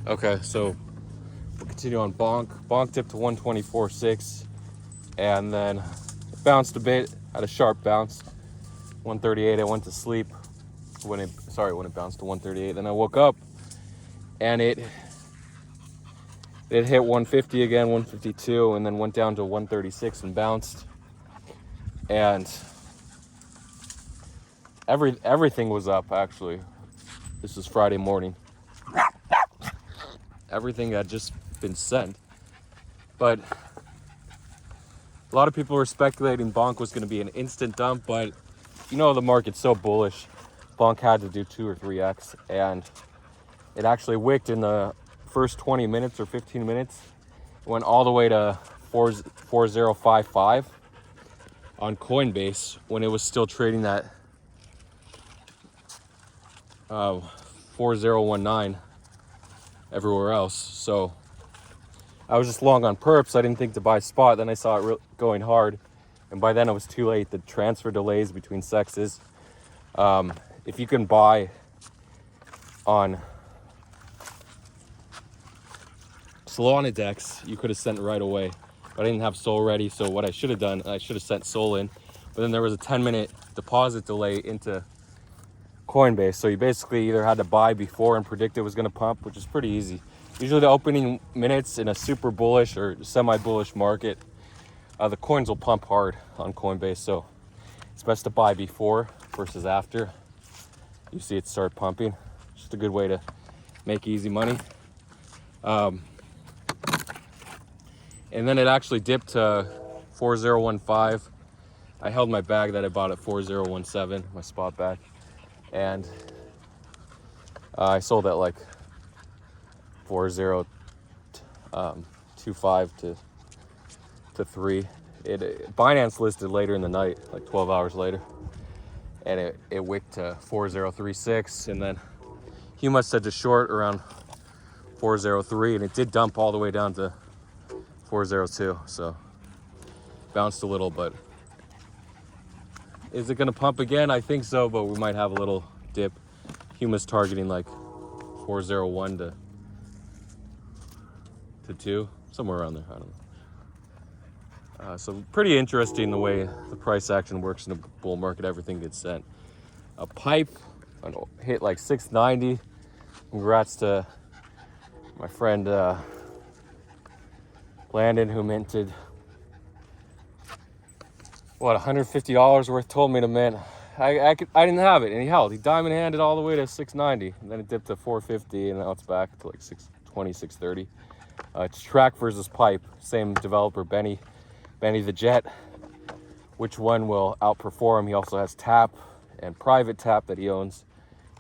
Okay, so we'll continue on Bonk. Bonk dipped to 124.6, and then it bounced a bit, had a sharp bounce. 138, I went to sleep when it bounced to 138. Then I woke up and it hit 150 again, 152, and then went down to 136 and bounced. And everything was up, actually. This was Friday morning. Everything had just been sent. But a lot of people were speculating Bonk was going to be an instant dump, but you know the market's so bullish. Bonk had to do 2 or 3x, and it actually wicked in the first 20 minutes or 15 minutes. It went all the way to 4055 on Coinbase when it was still trading at 4019 everywhere else. So I was just long on perps. I didn't think to buy spot. Then I saw it going hard, and by then it was too late. The transfer delays between sexes. If you can buy on Solana Dex, you could have sent right away. But I didn't have Sol ready, so what I should have done, I should have sent Sol in. But then there was a 10-minute deposit delay into Coinbase, so you basically either had to buy before and predict it was going to pump, which is pretty easy. Usually the opening minutes in a super bullish or semi-bullish market, the coins will pump hard on Coinbase, so it's best to buy before versus after you see it start pumping. Just a good way to make easy money. And then it actually dipped to 4015. I held my bag that I bought at 4017, my spot bag, and I sold at like 4025 to 3. Binance listed later in the night, like 12 hours later, and it wicked to 4036, and then Huma said to short around 403, and it did dump all the way down to 402, so bounced a little. But is it going to pump again? I think so, but we might have a little dip. Huma's targeting like 401 to 2, somewhere around there. I don't know. So pretty interesting the way the price action works in a bull market. Everything gets sent. A pipe hit like 690. Congrats to my friend Landon, who minted $150 worth. Told me to mint. I didn't have it, and he held. He diamond handed all the way to 690, and then it dipped to 450, and now it's back to like 620, 630. It's Track versus Pipe, same developer, Benny the Jet. Which one will outperform? He also has Tap and Private Tap that he owns.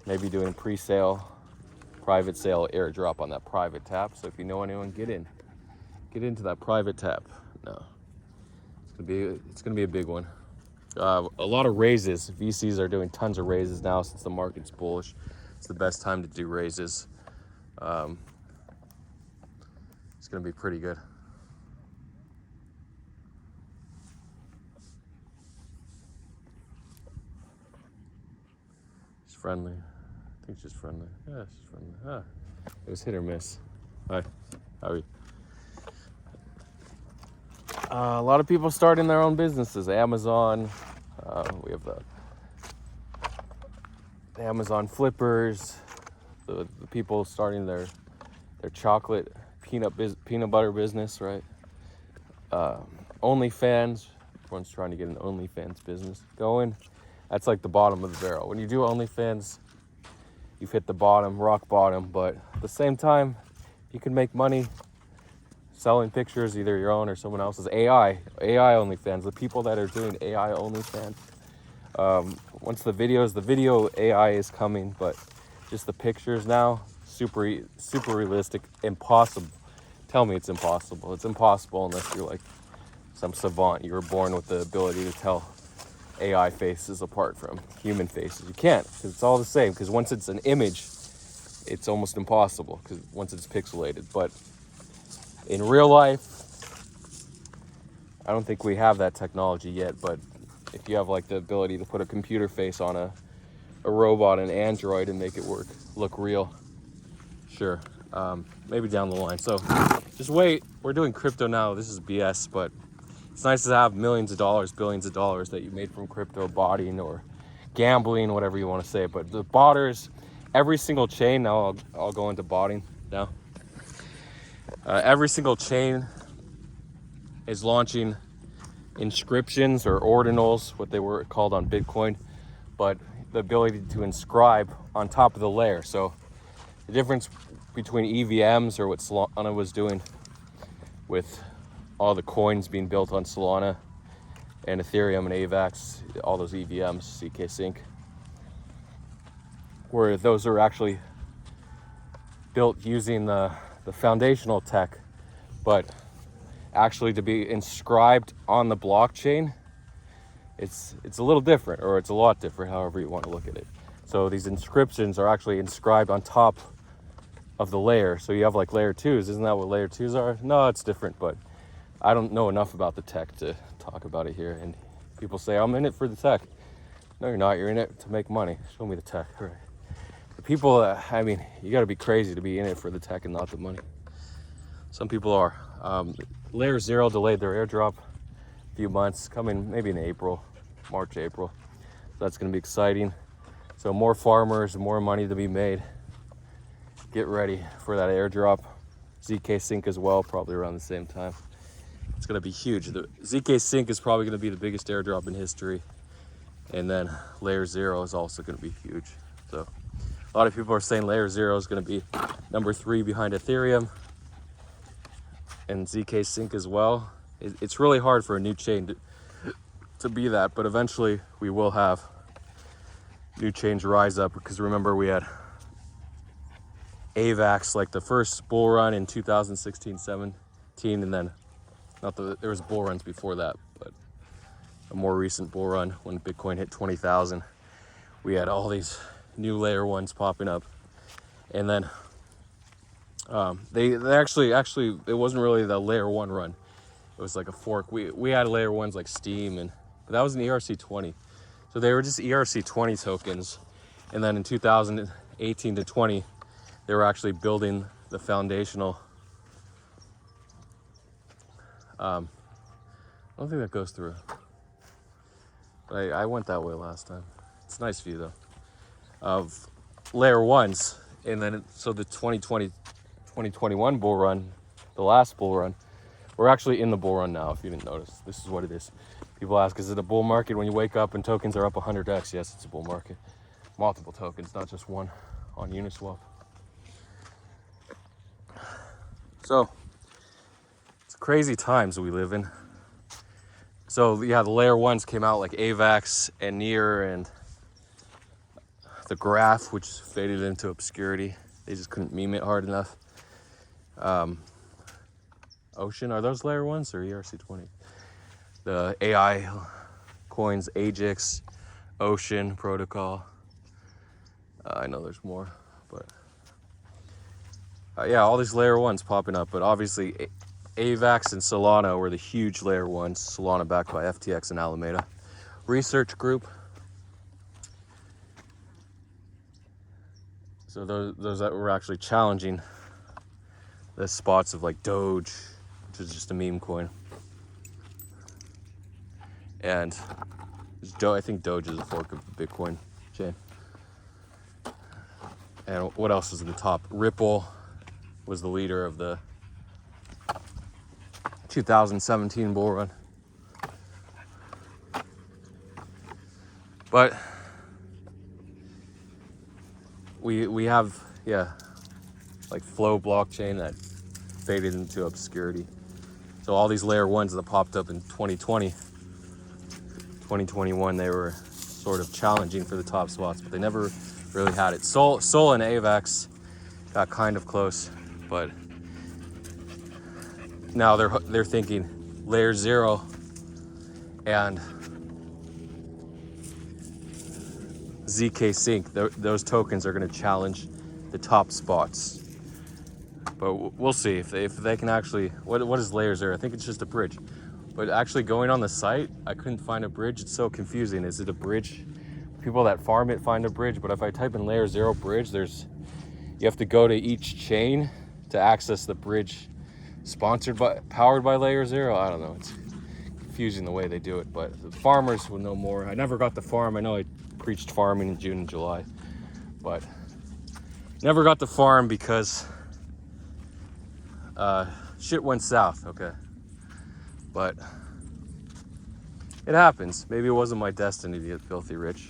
Maybe doing pre-sale, private sale, airdrop on that Private Tap. So if you know anyone, get into that Private Tap. No, it's gonna be a big one. A lot of raises. VCs are doing tons of raises now since the market's bullish. It's the best time to do raises. It's gonna be pretty good. She's friendly. I think she's friendly. Yeah, she's friendly. It was hit or miss. Hi, how are you? A lot of people starting their own businesses. Amazon. We have the Amazon flippers. The people starting their chocolate peanut butter business, right? OnlyFans. Everyone's trying to get an OnlyFans business going. That's like the bottom of the barrel. When you do OnlyFans, you've hit the bottom, rock bottom. But at the same time, you can make money selling pictures, either your own or someone else's. AI OnlyFans. The people that are doing AI OnlyFans. Once the video AI is coming, but just the pictures now, super realistic. Impossible. Tell me it's impossible. It's impossible unless you're like some savant. You were born with the ability to tell AI faces apart from human faces. You can't, because it's all the same. Because once it's an image, it's almost impossible, because once it's pixelated. But in real life, I don't think we have that technology yet. But if you have like the ability to put a computer face on a robot, an android, and make it look real, sure. maybe down the line. So just wait. We're doing crypto now. This is BS, but it's nice to have millions of dollars, billions of dollars that you made from crypto botting or gambling, whatever you want to say. But the botters, every single chain, now I'll go into botting now. Every single chain is launching inscriptions or ordinals, what they were called on Bitcoin, but the ability to inscribe on top of the layer. So the difference between EVMs, or what Solana was doing with all the coins being built on Solana, and Ethereum and AVAX, all those EVMs, ZK Sync, where those are actually built using the foundational tech, but actually to be inscribed on the blockchain, it's a little different, or it's a lot different, however you want to look at it. So these inscriptions are actually inscribed on top of the layer. So you have like layer 2s. Isn't that what layer 2s are? No, it's different, but I don't know enough about the tech to talk about it here. And people say, I'm in it for the tech. No, you're not. You're in it to make money. Show me the tech. All right. The people, I mean, you got to be crazy to be in it for the tech and not the money. Some people are. Layer 0 delayed their airdrop a few months, coming maybe in April, March, April. So that's going to be exciting. So more farmers, more money to be made. Get ready for that airdrop. ZK Sync as well, probably around the same time. It's going to be huge. The ZK Sync is probably going to be the biggest airdrop in history. And then layer 0 is also going to be huge. So a lot of people are saying layer 0 is going to be number 3 behind Ethereum and ZK Sync as well. It's really hard for a new chain to be that, but eventually we will have new chains rise up, because remember we had AVAX, like the first bull run in 2016, 17, and then there was bull runs before that, but a more recent bull run when Bitcoin hit 20,000, we had all these new layer 1s popping up. And then they actually it wasn't really the layer 1 run, it was like a fork. We had layer 1s like Steem, but that was an ERC20, so they were just ERC20 tokens. And then in 2018 to 20, they were actually building the foundational. I don't think that goes through, but I went that way last time. It's a nice view though of layer 1s. And then so the 2021 bull run, the last bull run, we're actually in the bull run now. If you didn't notice, this is what it is. People ask, is it a bull market when you wake up and tokens are up 100x? Yes, it's a bull market. Multiple tokens, not just one on Uniswap. So it's crazy times we live in. So yeah, the layer 1s came out like AVAX and Near and the Graph, which faded into obscurity. They just couldn't meme it hard enough. Ocean, are those layer 1s or ERC20? The AI coins, Ajax, Ocean Protocol. I know there's more, but yeah, all these layer 1s popping up. But obviously AVAX and Solana were the huge layer 1s. Solana backed by FTX and Alameda Research Group. So those that were actually challenging the spots of like Doge, which is just a meme coin. And I think Doge is a fork of the Bitcoin chain. And what else is in the top? Ripple was the leader of the 2017 bull run. But we have, yeah, like Flow blockchain that faded into obscurity. So all these layer 1s that popped up in 2020, 2021, they were sort of challenging for the top spots, but they never really had it. Sol and AVAX got kind of close, but now they're thinking layer 0 and ZK Sync. Those tokens are going to challenge the top spots. But we'll see if they can actually. What is layer 0? I think it's just a bridge. But actually going on the site, I couldn't find a bridge. It's so confusing. Is it a bridge? People that farm it find a bridge, but if I type in layer 0 bridge, you have to go to each chain to access the bridge powered by Layer Zero. I don't know. It's confusing the way they do it, but the farmers will know more. I never got the farm. I know I preached farming in June and July, but never got the farm because shit went south, okay? But it happens. Maybe it wasn't my destiny to get filthy rich,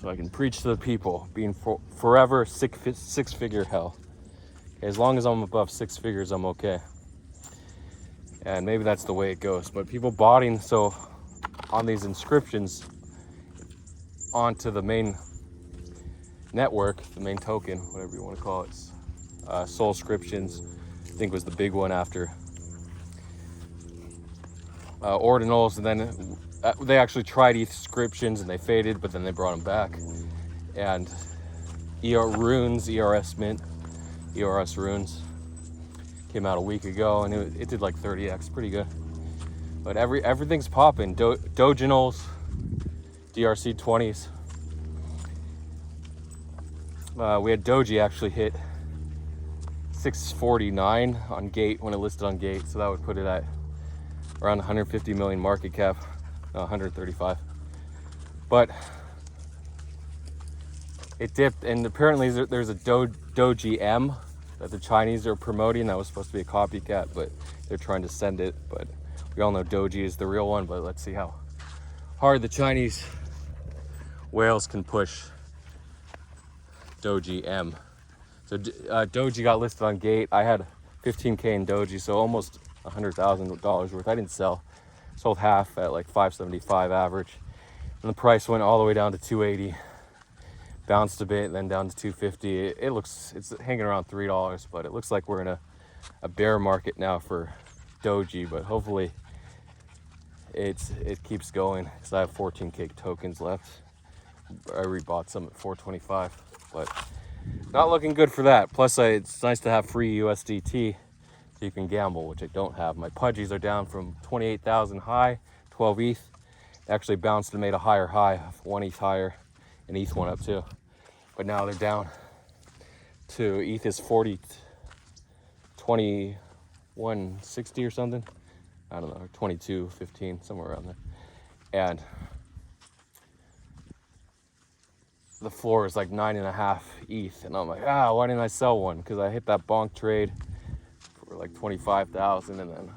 so I can preach to the people, being forever six-figure hell. Okay, as long as I'm above 6 figures, I'm okay. And maybe that's the way it goes. But people botting so on these inscriptions onto the main network, the main token, whatever you want to call it, Solscriptions, I think was the big one after Ordinals, and then they actually tried ETHscriptions and they faded, but then they brought them back. And Runes, ERS Mint, ERS Runes came out a week ago, and it did like 30x, pretty good. But everything's popping. Doginals, DRC20s. We had Doji actually hit 649 on Gate when it listed on Gate, so that would put it at around 150 million market cap, 135. But it dipped, and apparently there's a Doji M that the Chinese are promoting that was supposed to be a copycat, but they're trying to send it. But we all know Doji is the real one, but let's see how hard the Chinese whales can push Doji M. So Doji got listed on Gate. I had 15K in Doji, so almost $100,000 worth. I didn't sell. Sold half at like 575 average. And the price went all the way down to 280. Bounced a bit, then down to 250. It's hanging around $3, but it looks like we're in a bear market now for Doji, but hopefully it keeps going, because I have 14K tokens left. I rebought some at 425, but not looking good for that. Plus, it's nice to have free USDT so you can gamble, which I don't have. My pudgies are down from 28,000 high, 12 ETH. Actually bounced and made a higher high, 1 ETH higher, and ETH went up too. But now they're down to ETH is 2160 or something. I don't know, 2215, somewhere around there. And the floor is like 9.5 ETH, and I'm like, why didn't I sell one? Because I hit that bonk trade for like 25,000, and then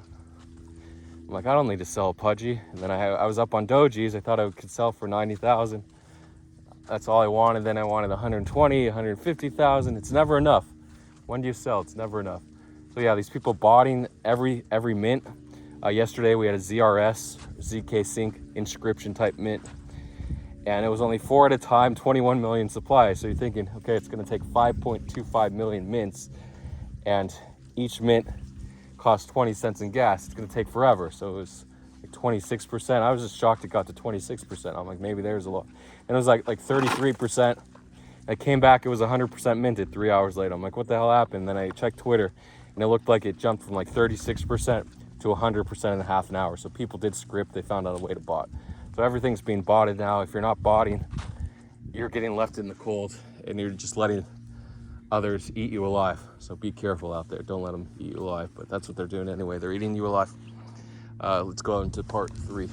I'm like, I don't need to sell a pudgy. And then I was up on Dojis. I thought I could sell for 90,000. That's all I wanted. Then I wanted 120, 150,000. It's never enough. When do you sell? It's never enough. So yeah, these people botting every mint. Yesterday we had a ZRS, ZK Sync inscription type mint, and it was only 4 at a time, 21 million supply. So you're thinking, okay, it's going to take 5.25 million mints, and each mint costs 20 cents in gas. It's going to take forever. So it was like 26%. I was just shocked it got to 26%. I'm like, maybe there's a lot. And it was like 33%. I came back, it was 100% minted 3 hours later. I'm like, what the hell happened? Then I checked Twitter, and it looked like it jumped from like 36% to 100% in half an hour. So people did script. They found out a way to bot. So everything's being botted now. If you're not botting, you're getting left in the cold, and you're just letting others eat you alive. So be careful out there. Don't let them eat you alive. But that's what they're doing anyway. They're eating you alive. Let's go into part 3.